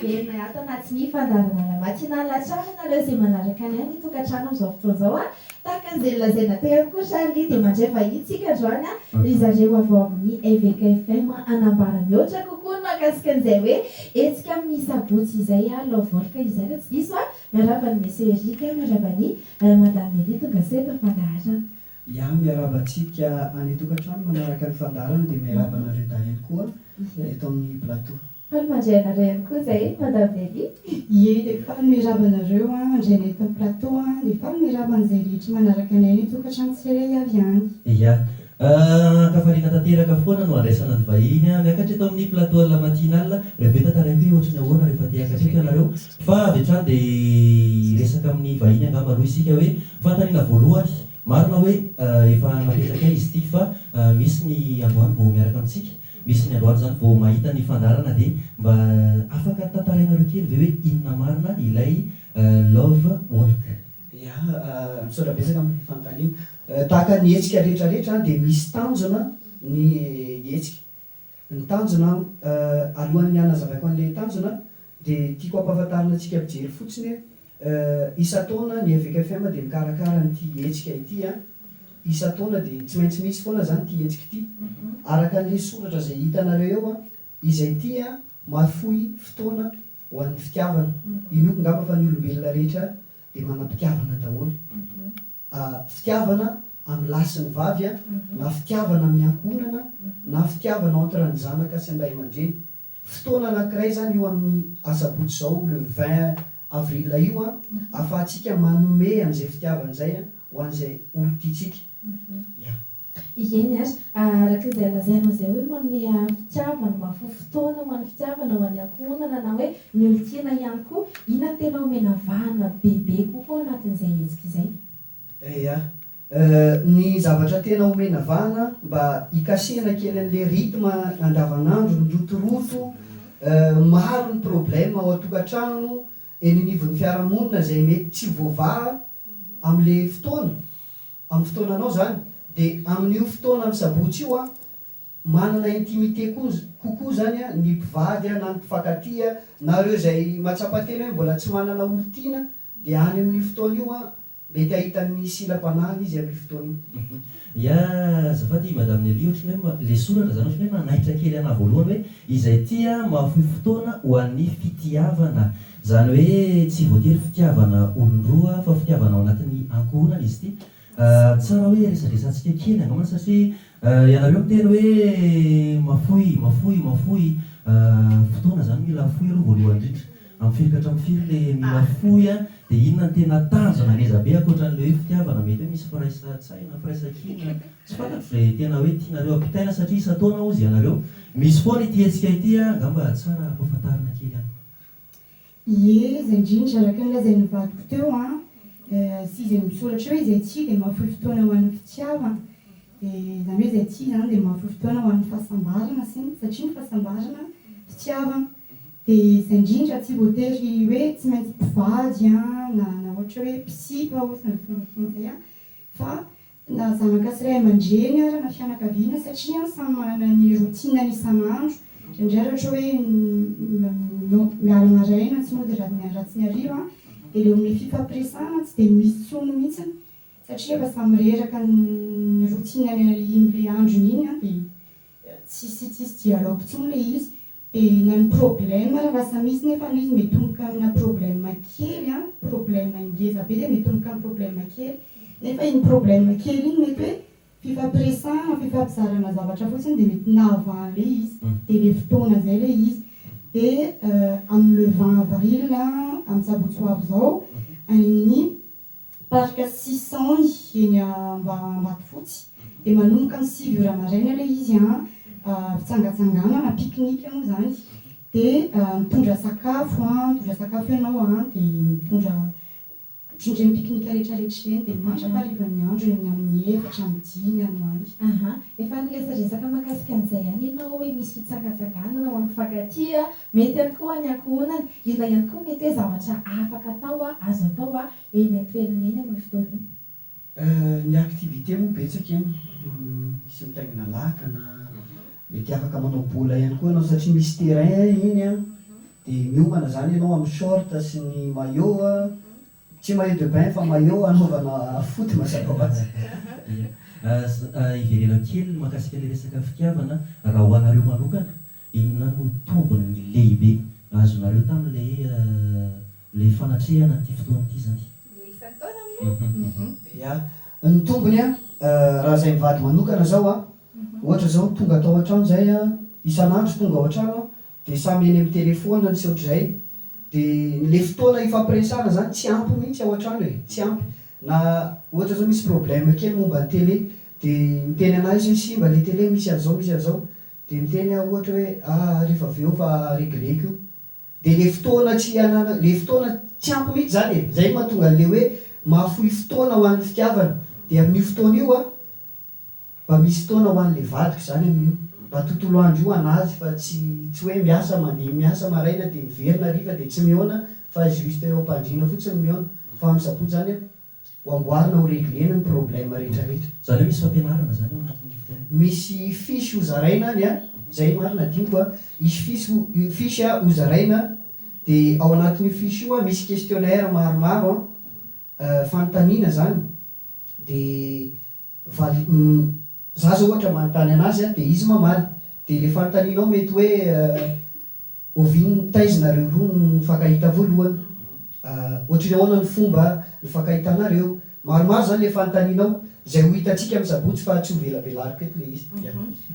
velona ato anaty ny fandaharana matinal tsara nareo izay manaraka ny any tokantrano amin'izao fotoan'izao a tahaka an'izay lazaina tegna koa Charlie dia mandray vahitsika androany a ry zareo avy ao amin'ny EVK FM anambara mihoatra kokoa no mahakasika an'izay hoe hetsika amin'ny sabotsy izay a lovolika izay raha tsy diso a miaraba ny meserika miaraba ny madame Nelly Tongasety fandaharana. Ya miarabantsika any tokantrano manaraka ny fandarana dia miarabanareo dahiny koa eto amin'ny plateau. Faly mandray anareo ihany koa izay madame Nelly. Ie dia faly miarabanareo andraina eto amin'ny plateau dia faly miaraban'izay rehetra manaraka ny any tokantrano tsirairay avy any. Ia kafariana tanteraka foana no andraisana ny vahiny miakatra eto amin'ny plateau la matinal rehefa tantarain'io ohatrany ahoana rehefa te akatrika anareo fa avy hatrany dia resaka amin'ny vahiny angamba aloha isika hoe fantaniana voalohany marina hoe efa mapetraka izy ity fa misy ny androany vao miaraka amintsika misy ny androany zany vao mahita ny fandarana dia mba afaka tantarainareo kely ve hoe inona marina ilay love walk. Ya misaotra betsaka amin'ny fanontaniana tahaka ny hetsika rehetrarehetra dia misy tanjona ny hetsika. Ny tanjona alohan'ny hanazavako an'ilay tanjona dia tiako ampahafantarina antsika mijery fotsiny isa-taona ny EVK FM dia mikarakara n'ity hetsika ity a isa-taona dia tsy maintsy misy foana zany ity hetsika ity araka an'ilay soratra izay hitanareo eo a izay ity a mahafohy fotoana ho an'ny fitiavana inoko ngamba fa ny olombelona rehetra dia manam-pitiavana daholo fitiavana amin'ny lahy sy ny vavy a na fitiavana amin'ny ankohonana na fitiavana entre ny zanaka sy ny ray aman-dreny fotoana anankiray zany io amin'ny asabotsy izao le 20 avril io a afahantsika manome an'izay fitiavana izay a ho an'izay olo tiatsika. Eny ary araka izay lazainao izay hoe manome fitiavana mahafohy fotoana ho an'ny fitiavana ho an'ny ankohonana na hoe ny olon-tiana ihany koa inona tena omena vahana bebe kokoa anatin'izay hetsika izay. Ia ny zavatra tena omena vahana mba hikasihana kely an'ilay rythme andavanandro ny rotoroto maro ny problème ao an-tokantrano eninivon'ny fiarahamonina izay mety tsy voavaha amin'ilay fotoana amin'ny fotoananao zany dia amin'io fotoana amin'ny sabotsy io a manana intimité kokoa zany a ny mpivady a na ny mpifankatia nareo izay matsapa-tena hoe mbola tsy manana olo-tiana dia any amin'io fotoana io a mety ahitan'ny silam-panahiny izy amin'ny fotoana io. Ia zafady madame Nelly ohatrany hoe le soratra zany ohatrany hoe manaitra kely ana voalohany hoe izay tia mahafohy fotoana ho an'ny fitiavana zany hoe tsy voatery fitiavana olon-droa fa fitiavana ao anatin'ny ankohonana izy ity tsara hoe resadresantsika kely angamana satria ianareo miteny hoe mafohy fotoana zany mila fohy aloha voalohany indrindra amin'ny firikatra amin'ny firy le mila fohy a dia inona ny tena tanjona ngeza be ankoatran'le hoe fitiavana mety hoe misy firaisan-tsaina firaisan-kina tsy fantatro izay tena hoe tianareo ampitaina satria isa-taona ozy ianareo misy foana ity hetsika ity a ngamba tsara ampahafantarina kely any. Ie zay indrindra araka ny lazain'ny vadiko teo a sy izay misoratra hoe izay tia dia mahafohy fotoana ho an'ny fitiavana dia zany hoe izay tia zany dia mahafohy fotoana ho an'ny fahasambarana satria ny fahasambarana fitiavana dia zay indrindra tsy voatery hoe tsy maintsy mpivady a na ohatra hoe mpisika ohatrany fonafony a fa na zanaka sy ray aman-dreny ara na fianakaviana satria samy manana ny routine isan'andro indray ohatra hoe miala maraina tsy mody ratsy ny hariva dia leo amin'ny fifampiresana tsy dia misy tsono mihitsiny satria efa samy reraka ny routine in'ilay androny iny a dia tsisy dialogue tsono ilay izy dia na ny problème lasa misy nefa izy mety tomboka amina problème kely a problème ngeza be dia mety tomboka amin'ny problème kely nefa iny problème kely iny mety hoe fifampiresana fifampizarana zavatra fotsiny dia mety nahavan'ilay izy dia le fotoana zay ilay izy dia amin'ny le 20 avril amin'ny sabotsy ho avy izao amin'ny parc 600 eny Ambatofotsy dia manomboka amin'ny 6 heures maraina ilay izy fitsangatsanganana pique-nique moa zany dia mitondra sakafo ianao dia mitondra otrindreny pique-nique rehetrarehetra ireny dia mandraparivan'ny andro eny amin'ny 4 amin'ny 10 any efa niresadresaka mahakasika an'izay any ianao hoe misy fitsangatsanganana ho amin'ny fifankatia mety ihany koa any ankohonana inona ihany koa mety hoe zavatra afaka atao azo atao eny an-toerana eny amin'ny fotoana iny. Ny activité moa betsaka eny misy mitaingina lakana mety afaka manao bola ihany koa ianao satria misy terrain iny a dia miomana zany ianao amin'ny short sy ny maillot tsy maillot de bain fa maillot anaovana foty mazava ho azy. Iverena kely mahakasika le resaka fitiavana raha ho anareo manokana inona no tombony lehibe azonareo tamin'le fanatrehana ty fotoana ity zany? Ya ny tombony raha zay mivady manokana zao ohatra zao tonga atao an-trano zay isan'andro tonga ao an-trano dia samy eny amin'ny telefona sy ohatr'izay dia le fotoana ifampiresana zany tsy ampy mihitsy ao an-trano tsy ampy na ohatra zao misy problème kely momba ny télé dia miteny anazy sy mba le télé misy an'izao dia miteny ohatra hoe rehefa avy eo fa régleko dia le fotoana tsy ampy mihitsy zany zay mahatonga an'le hoe mahafohy fotoana ho an'ny fitiavana dia amin'io fotoana io mba misy fotoana ho an'le vadiko zany amin'io mba tontolo andro io anazy fa tsy hoe miasa mandeha miasa maraina dia miverina riva dia tsy mihoana fa juste eo am-pandriana fotsiny mihoana fa amin'ny sabotsy zany ho amboarina ho réglena ny problème rehetrarehetra. Zany hoe misy fampianarana zany ao anatin'ny fotoana? Misy fisy ho zaraina any zay marina diniko misy fisy ho zaraina dia ao anatin'io fisy io misy questionnaire maromaro fanontaniana zany dia za zao ohatra manontany anazy dia izy mamaly dia le fanontanianao mety hoe oviny taizina-reo roa no mifankahita voalohany ohatry ny ahoana ny fomba nifankahitana-reo maromaro zany le fanontanianao zay ho hitantsika amin'ny sabotsy fa tsy ho velabelariko eto le izy.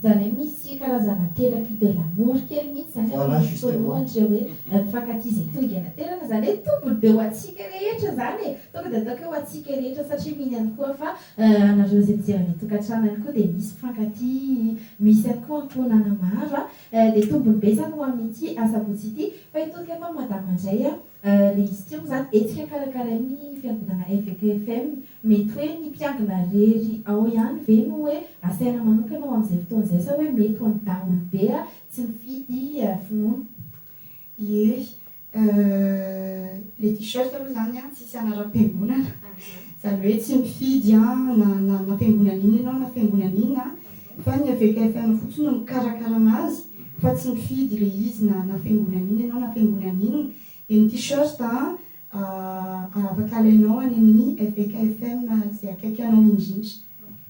Zany hoe misy karazana thérapie de l'amour kely mihitsy zany ohatra hoe mifankatia izay tonga anaterana zany hoe tombony be ho antsika rehetra zany tonga dia ataoko ho antsika rehetra satria miny ihany koa fa anareo izay mijery ny tokantrano ihany koa dia misy mifankatia misy ihany koa ankonana maro dia tombony be zany ho amin'ity asabotsy ity fa itodika fa madama indray le izy tio zany etsika karakarainy fiangonana FKFM mety hoe ny mpiangona rery ao ihany ve no hoe asaina manokana ao amin'izay fotoana izay sa hoe mety ho ny daholo be tsy mifidy finoana? Ie, le t-shirt aloha zany tsisy anara-piangonana zany hoe tsy mifidy na fiangonana iny ianao na fiangonana iny fa ny FKFM fotsiny no mikarakara anazy fa tsy mifidy le izy na fiangonana iny ianao na fiangonana iny. Dia ny t-shirt afaka alainao any amin'ny FKFM zay akaiky anao indrindra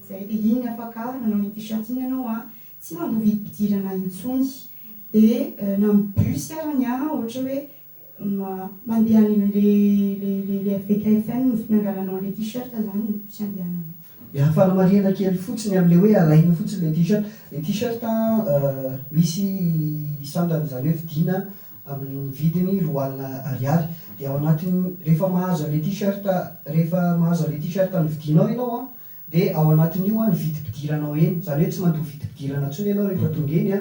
zay dia iny afaka manao ny t-shirt iny ianao tsy mambo vidim-pidirana intsony dia na mibus arany ohatra hoe mandeha le FKFM no fiangalanao le t-shirt zany tsy andehanao. Fanamarihana kely fotsiny amin'le hoe alaina fotsiny le t-shirt misy sandany zany hoe vidiana amin'ny vidiny 4,000 ariary dia ao anatiny rehefa mahazo le t-shirt ny vidinao ianao dia ao anatin'io ny vidim-pidiranao eny zany hoe tsy mandoha vidim-pidirana intsony ianao rehefa tonga eny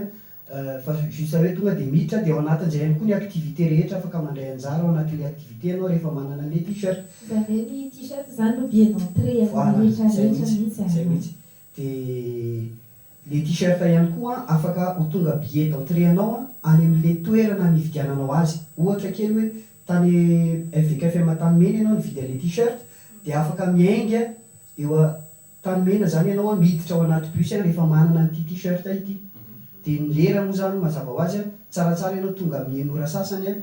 fa juste hoe tonga dia miditra dia ao anatin'izay ihany koa ny activité rehetra afaka mandray anjara ao anatin'le activité ianao rehefa manana le t-shirt. Zany hoe ny t-shirt zany no bien d'entrée rehetrarehetra mihitsy. Dia le t-shirt ihany koa afaka ho tonga billet d'entrée anao any amin'le toerana nividiananao azy ohatra kely hoe tany FKFM Tanimena ianao nividy le t-shirt dia afaka miainga eo Tanimena zany ianao miditra ao anaty bus rehefa manana an'ity t-shirt ity dia ny lera moa zany mazava ho azy tsaratsara ianao tonga amin'ny enora sasany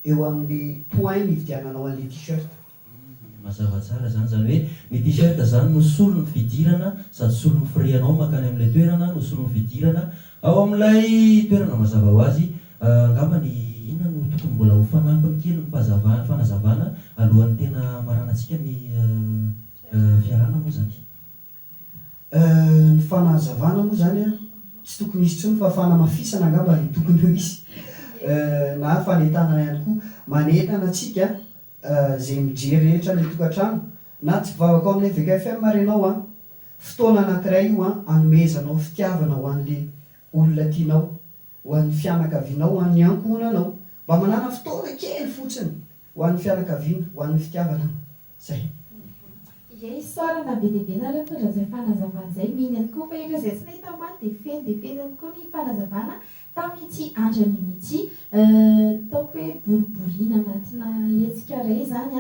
eo amin'ny point nividiananao an'le t-shirt. Mazava tsara zany hoe ny t-shirt zany no solony fidirana sady solony firianao makany amin'ilay toerana no solony fidirana ao amin'ilay toerana mazava ho azy angamba ny inona no tokony mbola ho fanampiny kely ny fanazavana alohan'ny tena maranantsika ny fiarana moa zany. Ny fanazavana moa zany tsy tokony izy tsony fa fanamafisana angamba ny tokony ho izy na fanentanana ihany koa manentana antsika zay mijery rehetra ny tokantrano na tsy vavaka ao amin'ny FKFM renao fotoana anankiray io anomezanao fitiavana ho an'le olona tianao ho an'ny fianakavianao ho an'ny ankohonanao mba manana fotoana kely fotsiny ho an'ny fianakaviana ho an'ny fitiavana zay. Sorana be dia be nareo mitondra izay fanazavana izay miny ihany koa fa indra izay tsy nahita maty dia feno ihany koa ny fanazavana tamin'ity androny mihitsy taoko hoe boriboriana anatina hetsika iray zany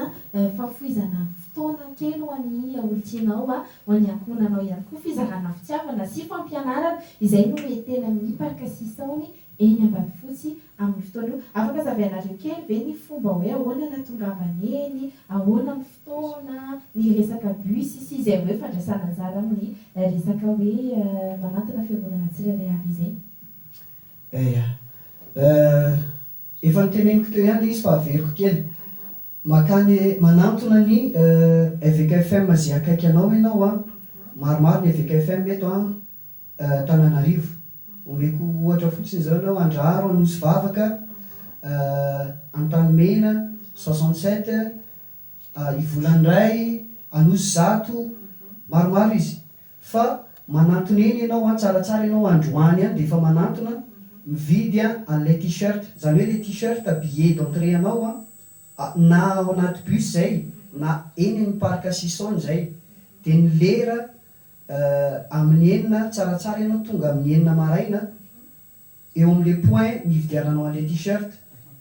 fahafoizana fotoana kely ho an'ny olontianao ho an'ny ankohonanao ihany koa fizarana fitiavana sy fampianarana izay no mety tena miparika sisaony eny ambanivotsy amin'ny fotoana io afaka zavianareo kely ve ny fomba hoe ahoana natongavany eny ahoana ny fotoana ny resaka bus sy izay hoe fandraisana anjara amin'ny resaka hoe manatona fiangonana tsirairay avy izay efa niteneniko teo ihany izy fa averiko kely makany manantona ny EVKFM zay akaiky anao ianao a maromaro ny EVKFM eto a Tananarivo omeko ohatra fotsiny zao anao Andraro Anosy Vavaka Antanimena 67 Ivolandray Anosy Zato maromaro izy fa manantona eny ianao a tsaratsara ianao androany any de efa manantona mividy an'ilay t-shirt zany hoe le t-shirt billet d'entrée anao a na ao anaty bus zay na eny amin'ny parc Sisson zay de ny lera amin'ny enina tsaratsara ianao tonga amin'ny enina maraina eo amin'le point nividiananao an'ilay t-shirt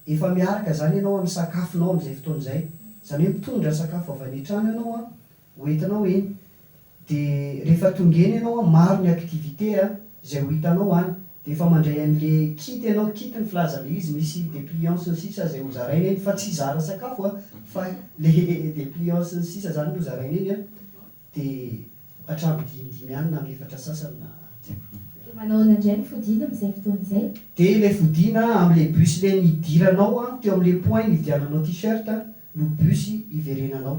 efa miaraka zany ianao amin'ny sakafonao amin'izay fotoana zay zany hoe mitondra sakafo avy any an-trano ianao a ho entinao eny de rehefa tonga eny ianao maro ny activité zay ho hitanao any de efa mandray an'le kit ianao kit ny filaza le izy misy dépliance ny sisa zay ho zaraina eny fa tsy zara sakafo fa le dépliance ny sisa zany no zaraina eny de hatramin'ny dimidimy ihany na efatra sasany na manao nandray ny fodina amin'izay fotoana izay de le fodina amin'le bus le nidiranao teo amin'le point nividiananao t-shirt no bus iverenanao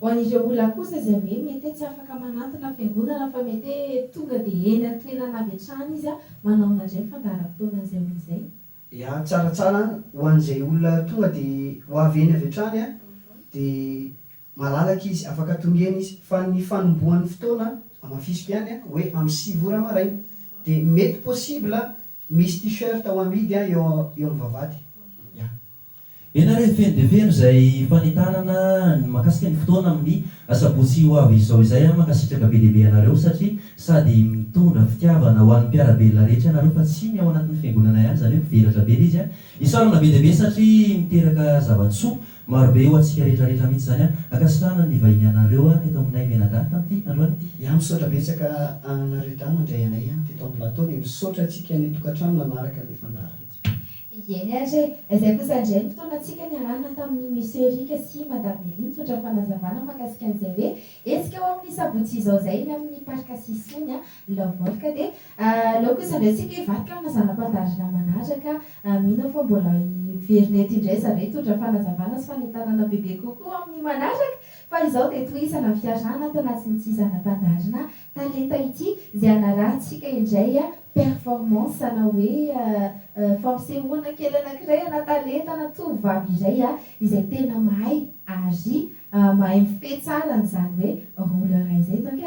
ho an'ireo olona kosa zay hoe mety tsy afaka manatona fiangonana fa mety tonga de eny an-toerana avy hatrany izy manao nandray fandaharam-potoana izay olo izay tsaratsara ho an'izay olona tonga de ho avy eny avy hatrany de malalaka izy afaka tongena izy fa ny fanombohan'ny fotoana amafisika ihany hoe amin'ny 6 ora maraina de mety possible misy t-shirt ao amidy eo amin'ny vavady enareo feno de feno zay fanitanana makasika ny fotoana amin'ny asabotsy ho avy izao izay mankasitraka be dehibe anareo satria sady mitondra fitiavana ho an'ny mpiarabelona rehetra anareo fa tsy ny ao anatin'ny fiangonana ihany zany hoe mivelatra be izy isarona be dehibe satria miteraka zava-tsoa marobe ho antsika rehetrarehetra mihitsy zany akasitrana ny vahiny anareo teto aminay menada tamin'ity androany ity misaotra betsaka anareo tany mandray anay teto amin'ny plateau de misaotra atsika ny tokantrano nanaraka le fandara eny ary izay kosa indray ny fotoana antsika niarahana tamin'ny monsieur Erika sy madame Nelly mitsotra fanazavana makasika an'izay hoe esika ao amin'ny sabotsy izao zay iny amin'ny parc Sisson lavolka de aleo kosa indray tsika hivatika manazana-pandarina manaraka mino fa mbola verinety indray zareo hitondra fanazavana sy fanitanana bebe kokoa amin'ny manaraka fa izao de tohisana fiarana tanatin'ny tsy zanam-pandarina talenta ity zay anarantsika indray performance na hoe fampisehoana kely anankiray ana talenta na tovovavy iray izay tena mahay ary mahay mifehy tsara n'izany hoe rouleur izay donc